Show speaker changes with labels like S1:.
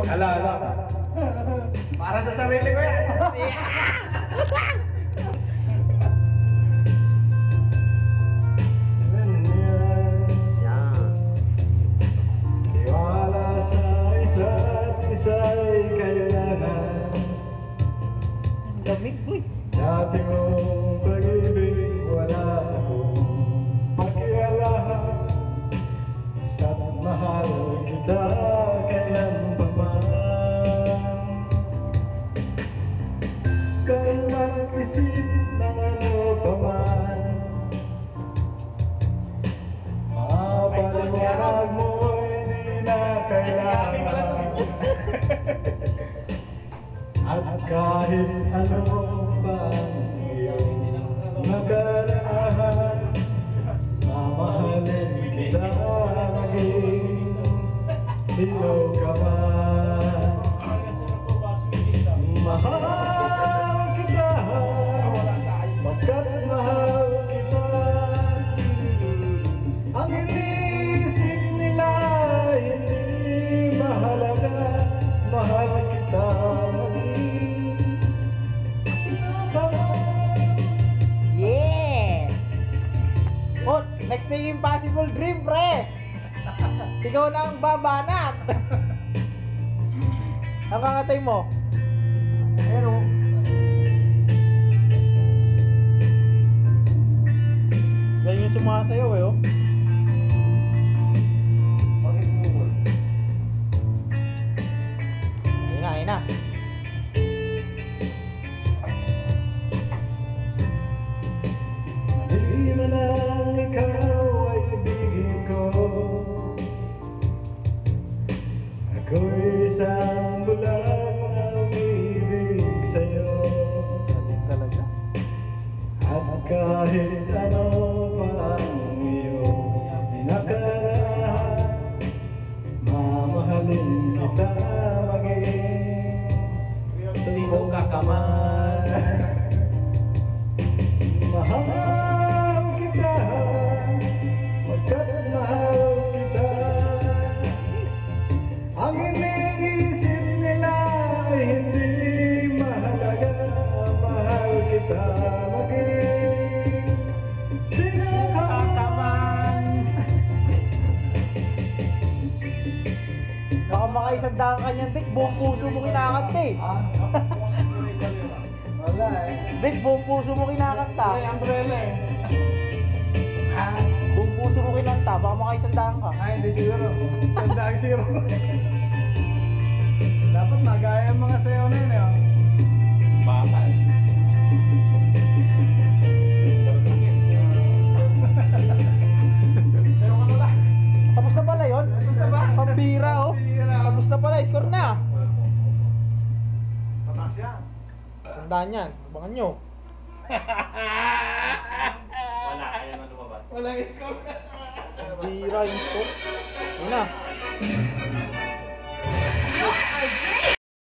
S1: Ala. Para sa sarili ko yan. Tiwala sa isa't isa'y kailangan.
S2: Lamig, boy.
S1: Dati mong pag-ibig wala akong pakialaman. Basta't mahal kita kailan pa man. Kahit mag-isip ng ano pa man, mapaliwanag mo'y di na kailangan. At kahit ano pa ang iyong nakaraan, mamahalin kita maging sino ka man. Mahal kita pagkat mahal kita. Ang iniisip nila hindi mahalaga. Mahal kita maging sino ka man.
S2: Yeah! Oh, next na yung Impossible Dream, pre! Ikaw na ang babanat! Ang kakatay mo? Ayan o. Ganyan yung sumasayaw eh, oh. Ayun na.
S1: Hindi man lang ikaw ay ibigin ko. Ako'y isang bulag na umibig sa'yo.
S2: Galing talaga.
S1: At kahit ano pa ang iyong nakaraan, mamahalin kita maging sino ka man. Mahal kita pagkat mahal kita. Ang iniisip nila ay hindi mahalaga. Mahal kita maging sino ka man.
S2: Baka makaisandaan ka niyan, Dick. Buong puso mo kinakanta eh.
S1: Wala eh.
S2: Dick, buong puso mo kinakanta.
S1: May umbrella eh.
S2: Buong puso mo kinanta, baka makaisandaan ka.
S1: Ay, hindi siguro. Tandaan zero. Dapat magaya ang mga sayaw na yun eh. Bakal. Sayaw ka na.
S2: Tapos na pala yun?
S1: Tapos na ba?
S2: Pambira oh. Tapos na pala, score na.
S1: Tatas yan.
S2: Tandaan yan, abangan nyo.
S3: Wala, kaya naman lumabas.
S1: Wala yung score.
S2: Pambira yung score. Yun na.